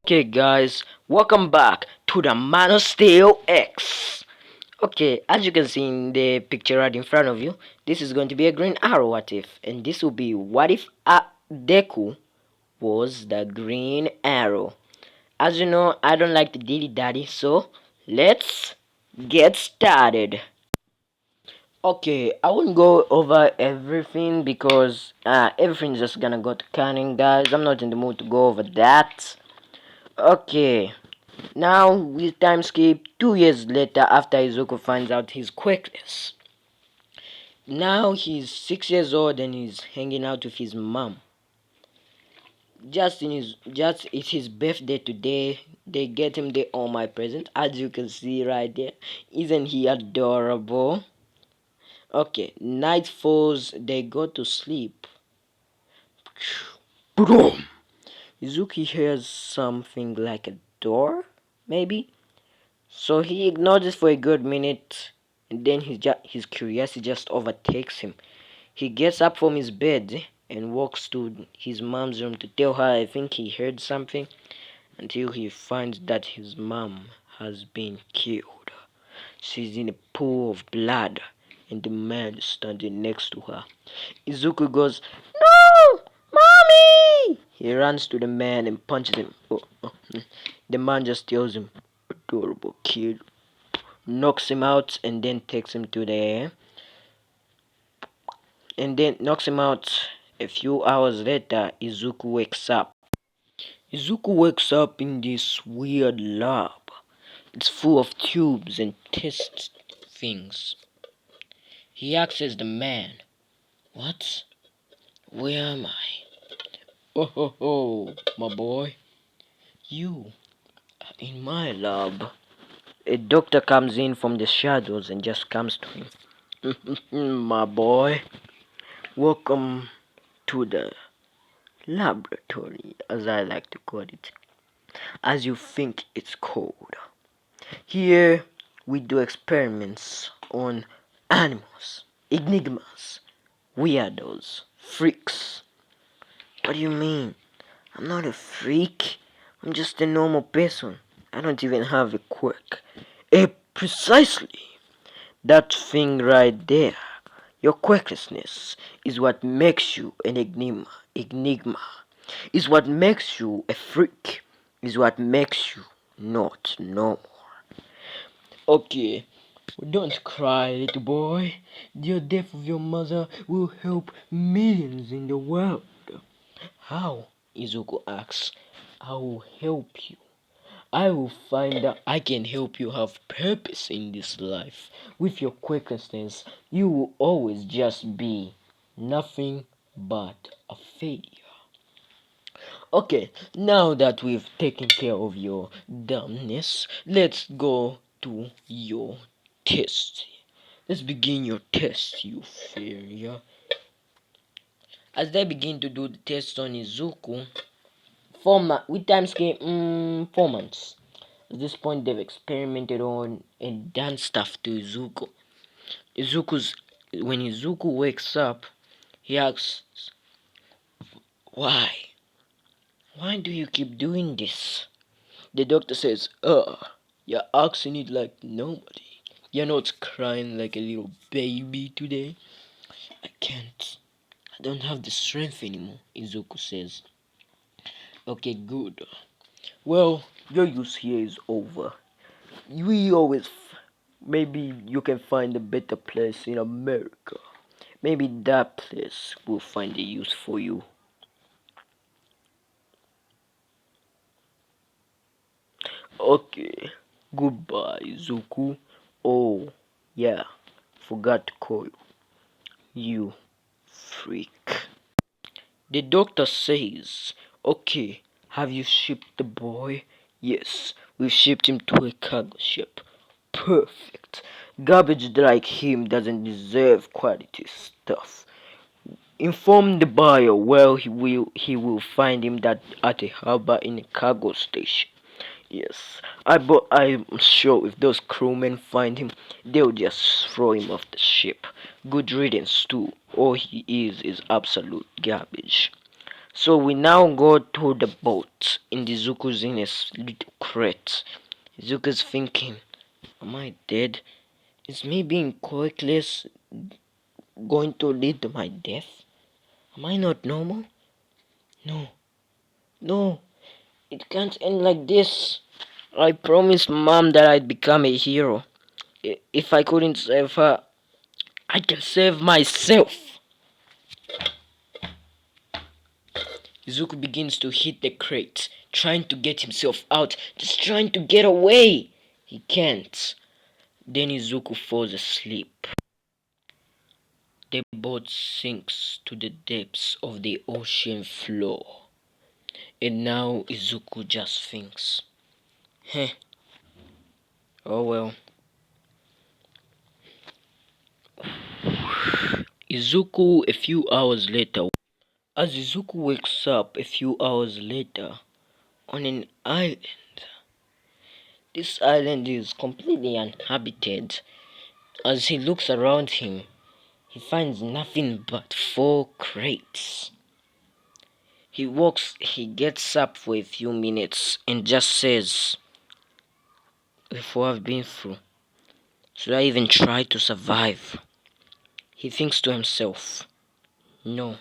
Okay, guys, welcome back to the Man of Steel X. Okay, as you can see in the picture right in front of you, this is going to be a green arrow what if, and this will be what if Deku was the green arrow. As you know, I don't like the dilly daddy, so let's get started. Okay, I won't go over everything because everything's just gonna go to canon, guys. I'm not in the mood to go over that. Okay. Now we time skip 2 years later after Izuku finds out his quickness. Now he's 6 years old and he's hanging out with his mom. Just it's his birthday today. They get him the All My present, as you can see right there. Isn't he adorable? Okay, night falls, they go to sleep. Boom! Izuki hears something like a door, maybe? So he ignores it for a good minute, and then his curiosity just overtakes him. He gets up from his bed and walks to his mom's room to tell her I think he heard something, until he finds that his mom has been killed. She's in a pool of blood, and the man is standing next to her. Izuku goes, "No! Mommy!" He runs to the man and punches him. The man just tells him, "Adorable kid," knocks him out, and then takes him to the and then knocks him out. A few hours later, Izuku wakes up. Izuku wakes up in this weird lab. It's full of tubes and test things. He asks the man, "What? Where am I?" "Oh ho ho, my boy. You are in my lab." A doctor comes in from the shadows and just comes to him. "My boy, welcome to the laboratory, as I like to call it, as you think it's called. Here we do experiments on animals, enigmas, weirdos, freaks." "What do you mean? I'm not a freak. I'm just a normal person. I don't even have a quirk." Precisely. That thing right there. Your quirklessness is what makes you an enigma. Is what makes you a freak. Is what makes you not normal. Okay, don't cry, little boy. The death of your mother will help millions in the world." "How?" Izuku asks. "I will help you. I will find out I can help you have purpose in this life. With your quirklessness, you will always just be nothing but a failure." Okay, now that we've taken care of your dumbness, let's go to your test. Let's begin your test, you failure. As they begin to do the test on Izuku, with time scale 4 months. At this point, they've experimented on and done stuff to Izuku. When Izuku wakes up, he asks, "Why? Why do you keep doing this?" The doctor says, "You're asking it like nobody. You're not crying like a little baby today." "I can't. I don't have the strength anymore," Izuku says. "Okay, good. Well, your use here is over. We always, maybe you can find a better place in America. Maybe that place will find a use for you." "Okay, goodbye, Zuku. Oh, yeah, forgot to call you. You freak." The doctor says, "Okay, have you shipped the boy?" "Yes, we've shipped him to a cargo ship." "Perfect. Garbage like him doesn't deserve quality stuff. Inform the buyer where he will find him that at a harbor in a cargo station." "Yes, I'm sure if those crewmen find him, they'll just throw him off the ship. Good riddance too. All he is absolute garbage." So we now go to the boat. In the Zuku's in a little crate. Zuku's thinking, am I dead? Is me being quirkless going to lead to my death? Am I not normal? No. No. It can't end like this. I promised mom that I'd become a hero. If I couldn't save her, I can save myself. Izuku begins to hit the crate, trying to get himself out, just trying to get away. He can't. Then Izuku falls asleep. The boat sinks to the depths of the ocean floor. And now Izuku just thinks, heh, oh well. Izuku a few hours later. As Izuku wakes up a few hours later on an island, this island is completely uninhabited. As he looks around him, he finds nothing but 4 crates. He gets up for a few minutes and just says, with what I've been through, should I even try to survive? He thinks to himself, no.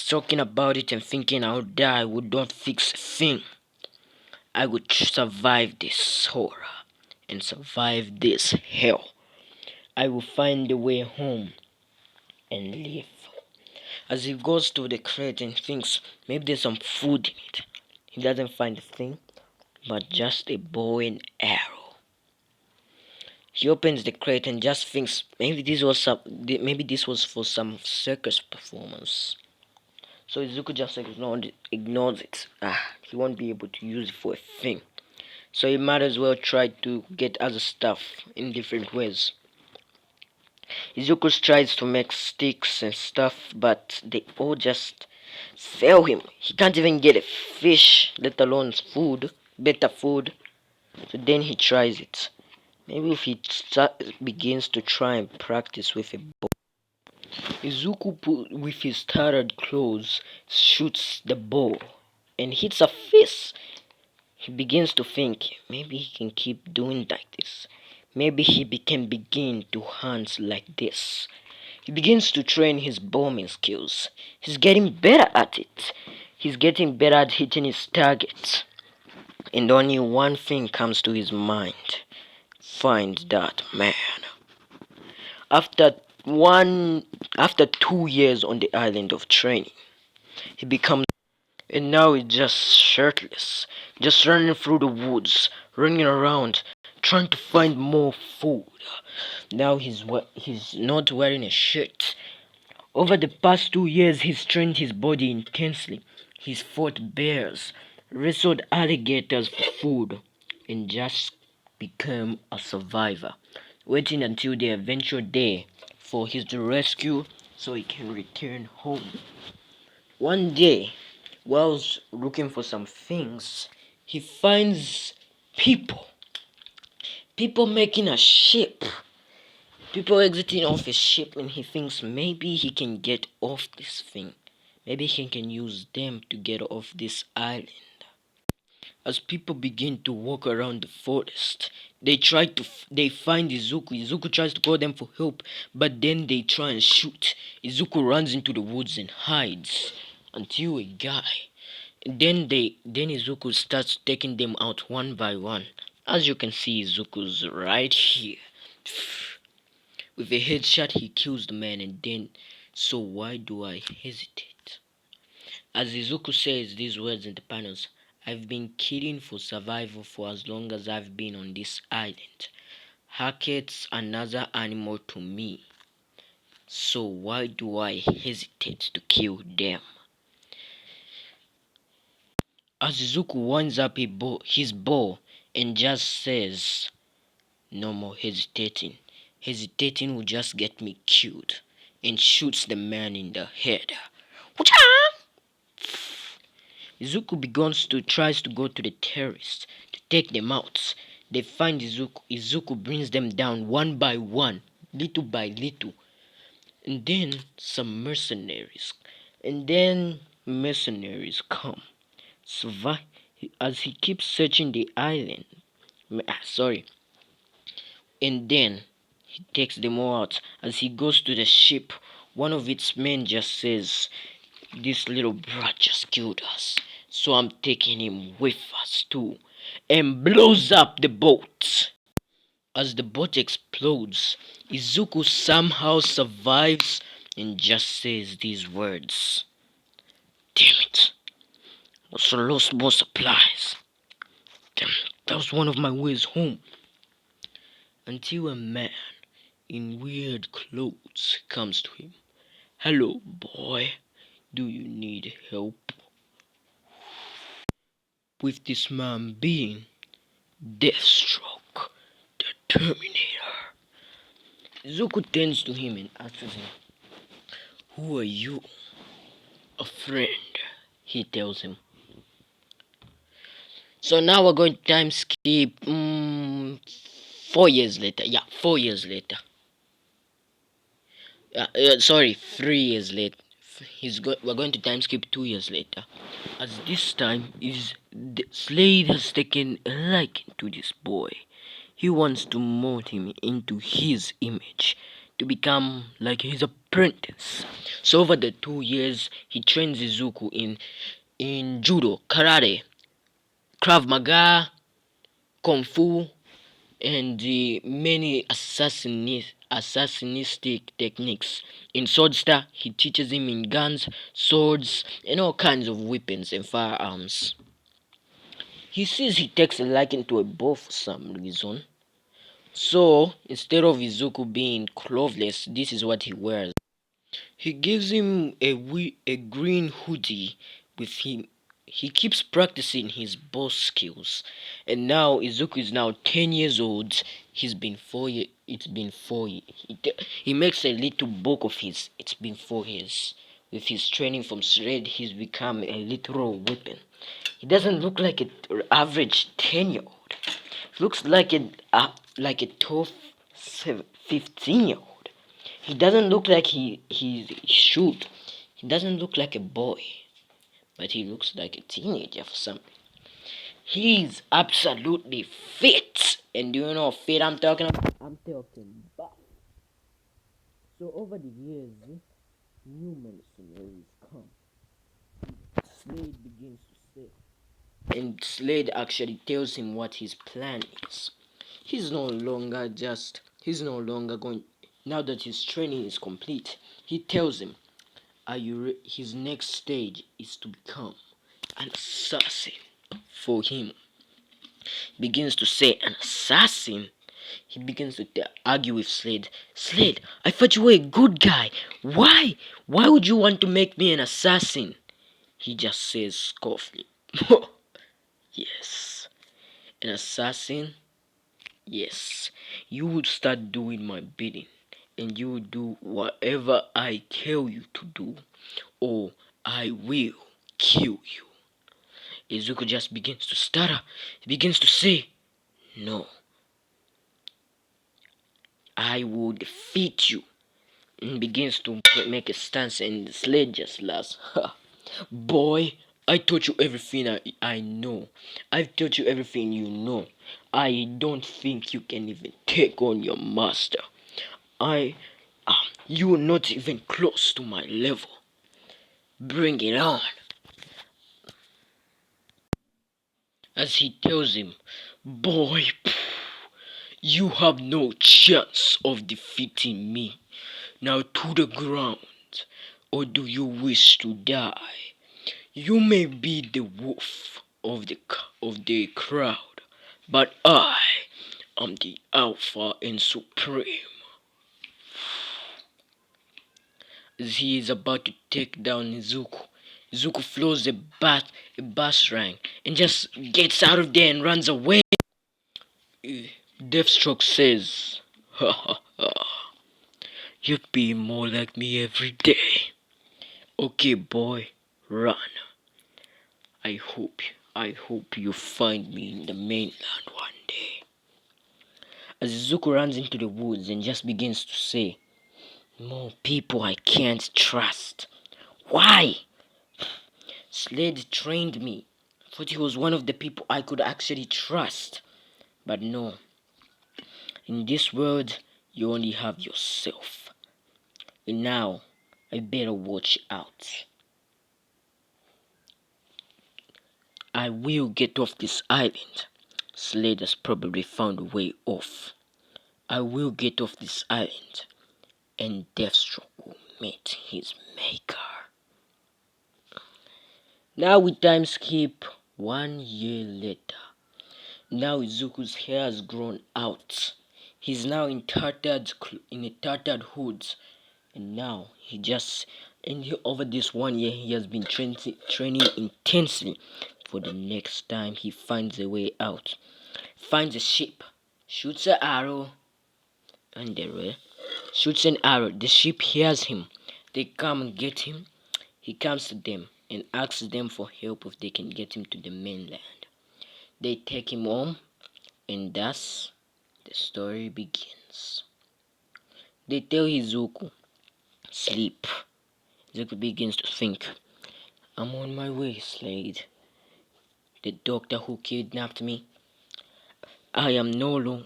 Talking about it and thinking I'll die would not fix a thing. I would survive this horror and survive this hell. I will find a way home and live. As he goes to the crate and thinks maybe there's some food in it, he doesn't find a thing but just a bow and arrow. He opens the crate and just thinks maybe this was for some circus performance. So Izuku just ignores it. He won't be able to use it for a thing. So he might as well try to get other stuff in different ways. Izuku tries to make sticks and stuff, but they all just fail him. He can't even get a fish, let alone better food. So then he tries it. Maybe if he begins to try and practice with a bow. Izuku, with his tattered clothes, shoots the bow and hits a fish. He begins to think maybe he can keep doing like this. Maybe he can begin to hunt like this. He begins to train his bombing skills. He's getting better at it. He's getting better at hitting his targets. And only one thing comes to his mind. Find that man. After 2 years on the island of training, he becomes, and now he's just shirtless, just running through the woods, running around, trying to find more food. Now he's not wearing a shirt. Over the past 2 years, he's trained his body intensely. He's fought bears, wrestled alligators for food, and just become a survivor, waiting until the eventual day for his rescue so he can return home. One day, whilst looking for some things, he finds people. People making a ship. People exiting off his ship, and he thinks maybe he can get off this thing. Maybe he can use them to get off this island. As people begin to walk around the forest, they find Izuku. Izuku tries to call them for help, but then they try and shoot. Izuku runs into the woods and hides until a guy. And then Izuku starts taking them out one by one. As you can see, Izuku's right here. With a headshot, he kills the man, and then, so why do I hesitate? As Izuku says these words in the panels, I've been killing for survival for as long as I've been on this island. Hackett's another animal to me. So why do I hesitate to kill them? As Izuku winds up his bow and just says, no more hesitating. Hesitating will just get me killed, and shoots the man in the head. Izuku tries to go to the terrorists to take them out. They find Izuku. Izuku brings them down one by one, little by little. And then some mercenaries. And then mercenaries come. Survive as he keeps searching the island. Sorry, and then he takes them all out. As he goes to the ship, one of its men just says, "This little brat just killed us, so I'm taking him with us too," and blows up the boat. As the boat explodes, Izuku somehow survives and just says these words: "Damn it, also lost more supplies. Damn, that was one of my ways home." Until a man in weird clothes comes to him. "Hello, boy. Do you need help?" With this man being Deathstroke, the Terminator. Zuko turns to him and asks him, "Who are you?" "A friend," he tells him. So now we're going to time skip 4 years later. Yeah, 4 years later. Sorry, 3 years later. We're going to time skip 2 years later. As this time Slade has taken a liking to this boy. He wants to mold him into his image, to become like his apprentice. So over the 2 years, he trains Izuku in judo, karate, Krav Maga, Kung Fu, and the many assassinistic techniques. In Swordster, he teaches him in guns, swords, and all kinds of weapons and firearms. He says he takes a liking to a bow for some reason. So, instead of Izuku being cloveless, this is what he wears. He gives him a green hoodie with him. He keeps practicing his boss skills, and now Izuku is now 10 years old. He's been 4 years. It's been 4 years. He makes a little book of his. It's been 4 years. With his training from Shred, he's become a literal weapon. He doesn't look like an average 10-year-old. He looks like a 12, 15-year-old. He doesn't look like he should. He doesn't look like a boy, but he looks like a teenager for some. He's absolutely fit. And do you know fit I'm talking about? I'm talking buff. So over the years, new mercenaries come. Slade begins to say. And Slade actually tells him what his plan is. He's no longer going. Now that his training is complete, he tells him, his next stage is to become an assassin. For him, begins to say, "An assassin." He begins to argue with Slade. "Slade, I thought you were a good guy. Why? Why would you want to make me an assassin?" He just says scoffingly, "Yes, an assassin. Yes, you would start doing my bidding, and you will do whatever I tell you to do, or I will kill you." Izuku just begins to stutter. He begins to say, "No, I will defeat you," and begins to make a stance, and Slade just laughs. "Boy, I taught you everything I know. I've taught you everything you know. I don't think you can even take on your master. You are not even close to my level. Bring it on." As he tells him, "Boy, you have no chance of defeating me. Now to the ground, or do you wish to die? You may be the wolf of the crowd, but I am the Alpha and Supreme." As he is about to take down Izuku flows a batarang and just gets out of there and runs away. Deathstroke says, "Ha ha ha, you'd be more like me every day. Okay, boy, run. I hope you find me in the mainland one day." As Izuku runs into the woods and just begins to say, "More people I can't trust. Why? Slade trained me. Thought he was one of the people I could actually trust. But no. In this world, you only have yourself. And now, I better watch out. I will get off this island. Slade has probably found a way off. I will get off this island, and Deathstroke will meet his maker. Now we time skip 1 year later. Now Izuku's hair has grown out. He's now in a tattered hood, and now over this 1 year he has been training intensely. For the next time he finds a way out, finds a ship, shoots an arrow, and shoots an arrow. The ship hears him. They come and get him. He comes to them and asks them for help if they can get him to the mainland. They take him home, and thus the story begins. They tell Izuku, sleep. Izuku begins to think, I'm on my way, Slade. The doctor who kidnapped me, I am no longer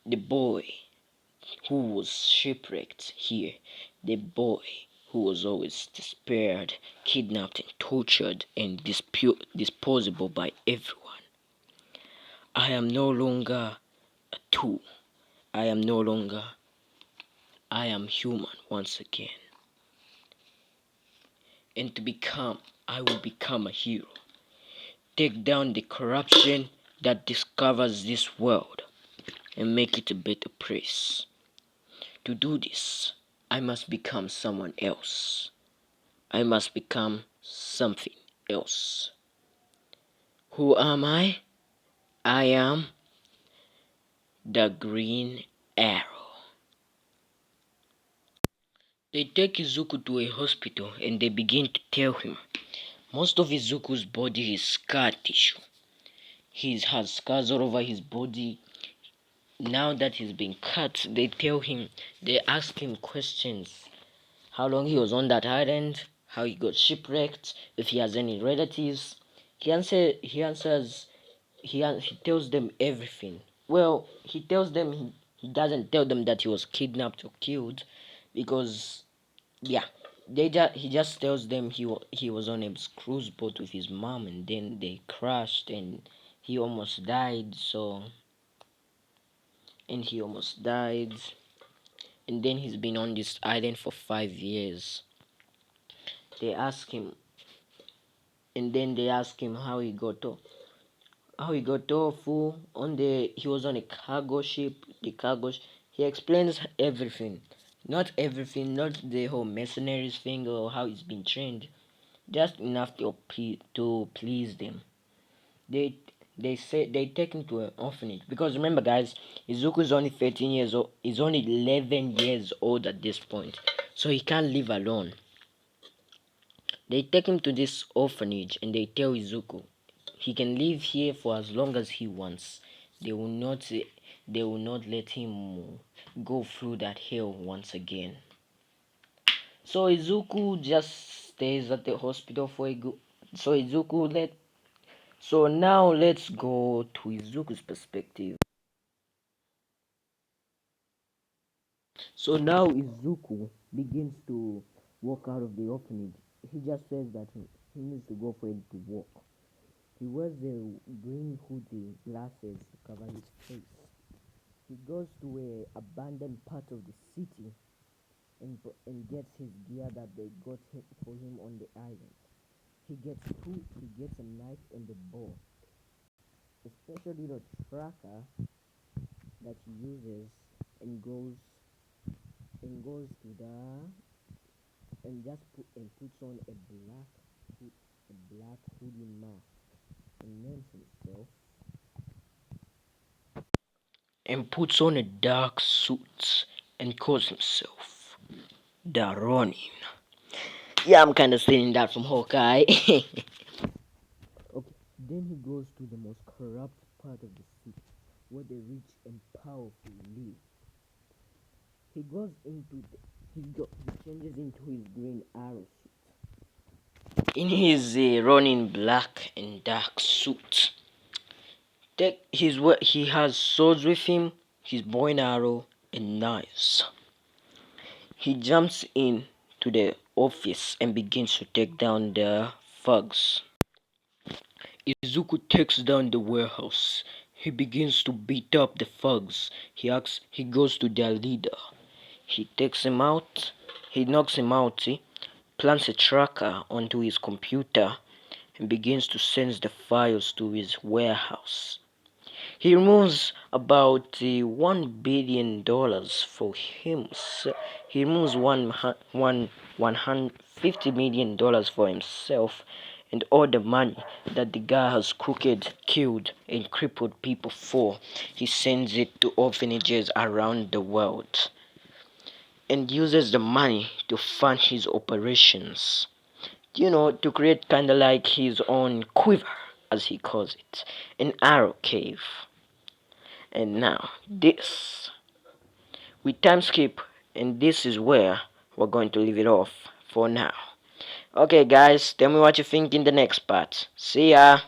the boy who was shipwrecked here, the boy who was always despaired, kidnapped and tortured and disposable by everyone. I am no longer a tool. I am human once again. And I will become a hero. Take down the corruption that discovers this world and make it a better place. To do this, I must become someone else. I must become something else. Who am I? I am the Green Arrow. They take Izuku to a hospital and they begin to tell him most of Izuku's body is scar tissue. He has scars all over his body. Now that he's been cut, they ask him questions. How long he was on that island, how he got shipwrecked, if he has any relatives. He tells them everything. Well, he doesn't tell them that he was kidnapped or killed, because yeah, he just tells them he was on a cruise boat with his mom, and then they crashed and he almost died. He almost died, and then he's been on this island for 5 years. They ask him, and then they ask him how he got off. He was on a cargo ship. He explains everything. Not everything, not the whole mercenaries thing or how he's been trained. Just enough to please them. They take him to an orphanage, because remember, guys, Izuku is only 13 years old. He's only 11 years old at this point, so he can't live alone. They take him to this orphanage and they tell Izuku he can live here for as long as he wants. They will not let him go through that hell once again. So Izuku just stays at the hospital for a good. So now let's go to Izuku's perspective. So now Izuku begins to walk out of the orphanage. He just says that he needs to go for him to walk. He wears the green hoodie, glasses to cover his face. He goes to a abandoned part of the city and gets his gear that they got for him on the island. He gets a knife and a bow, a special little tracker that he uses, and goes to puts on a black hoodie mask and names himself, and puts on a dark suit and calls himself the Ronin. Yeah, I'm kind of stealing that from Hawkeye. Okay, then he goes to the most corrupt part of the city, where the rich and powerful live. He changes into his Green Arrow suit. In his running black and dark suit. He has swords with him, his bow and arrow, and knives. He jumps in to the office and begins to take down the thugs. Izuku takes down the warehouse. He begins to beat up the thugs. He goes to their leader. He takes him out. He knocks him out. Plants a tracker onto his computer and begins to send the files to his warehouse. He removes about $1 billion for him. He removes $150 million for himself and all the money that the guy has crooked, killed, and crippled people for. He sends it to orphanages around the world and uses the money to fund his operations. To create kind of like his own quiver, as he calls it, an arrow cave. And now, this, we time skip, and this is where we're going to leave it off for now. Okay, guys, tell me what you think in the next part. See ya!